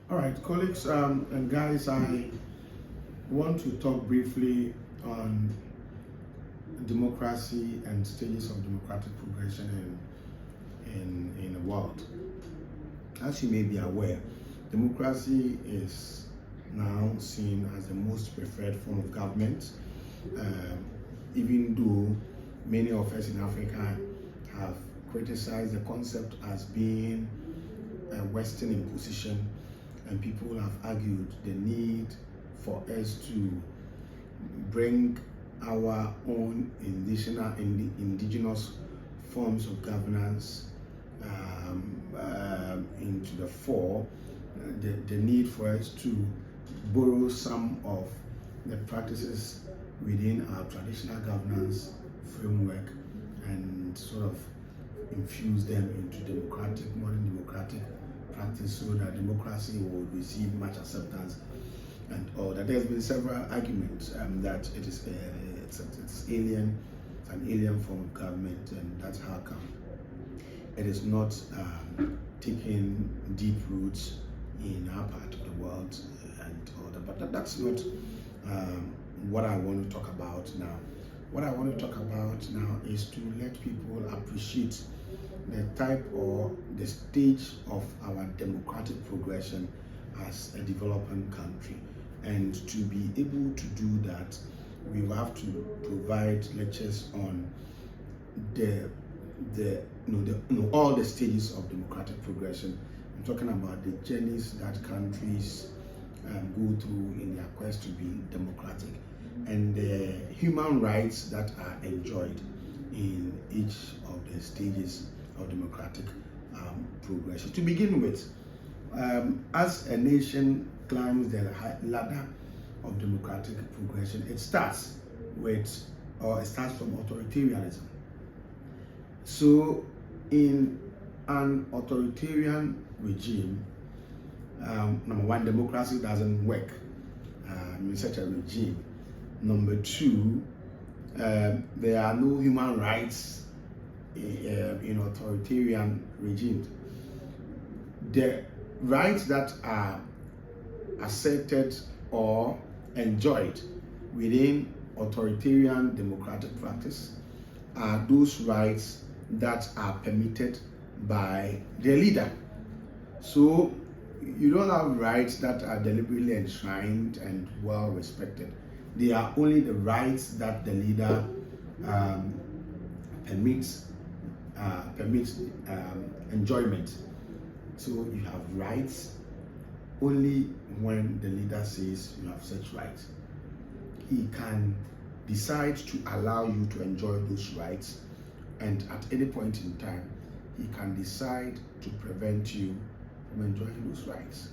All right, colleagues and guys, I want to talk briefly on democracy and stages of democratic progression in the world. As you may be aware, democracy is now seen as the most preferred form of government, um, even though many of us in Africa have criticized the concept as being a Western imposition, and people have argued the need for us to bring our own indigenous forms of governance into the fore. The need for us to borrow some of the practices within our traditional governance framework and sort of infuse them into modern democratic practice, so that democracy will receive much acceptance. And that there's been several arguments that it's alien, it's an alien form of government, and that's how come it is not taking deep roots in our part of the world and all that. But that's not what I want to talk about now. What I want to talk about now is to let people appreciate the type or the stage of our democratic progression as a developing country. And to be able to do that, we have to provide lectures on all the stages of democratic progression. I'm talking about the journeys that countries go through in their quest to be democratic, and the human rights that are enjoyed in each of the stages of democratic progression. To begin with, as a nation climbs the ladder of democratic progression, it starts from authoritarianism. So, in an authoritarian regime, number one, democracy doesn't work in such a regime. Number two, there are no human rights in authoritarian regimes. The rights that are asserted or enjoyed within authoritarian democratic practice are those rights that are permitted by the leader. So you don't have rights that are deliberately enshrined and well respected. They are only the rights that the leader permits enjoyment. So you have rights only when the leader says you have such rights. He can decide to allow you to enjoy those rights, and at any point in time, he can decide to prevent you from enjoying those rights.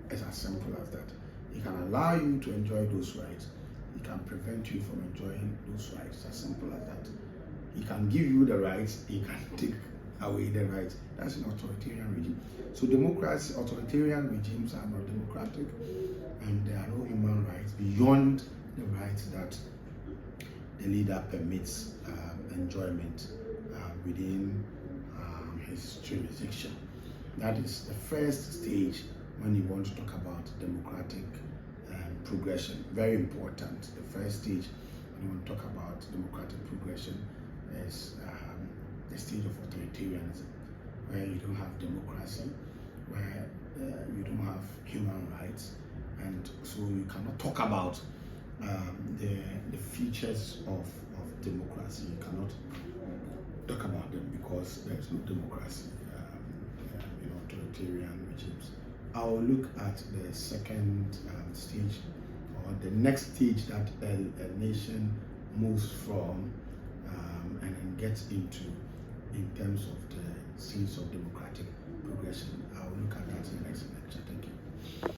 It's as simple as that. He can allow you to enjoy those rights. He can prevent you from enjoying those rights. As simple as that. He can give you the rights. He can take away the rights. That's an authoritarian regime. So authoritarian regimes are not democratic, and there are no human rights beyond the rights that the leader permits enjoyment within his jurisdiction. That is the first stage when you want to talk about democratic progression. Very important. The first stage when you want to talk about democratic progression is the stage of authoritarianism, where you don't have democracy, where you don't have human rights, and so you cannot talk about the features of democracy. You cannot talk about them because there is no democracy in authoritarian regimes. I'll look at the second stage, or the next stage that a nation moves from and then gets into in terms of the stages of democratic progression. I'll look at that in the next lecture. Thank you.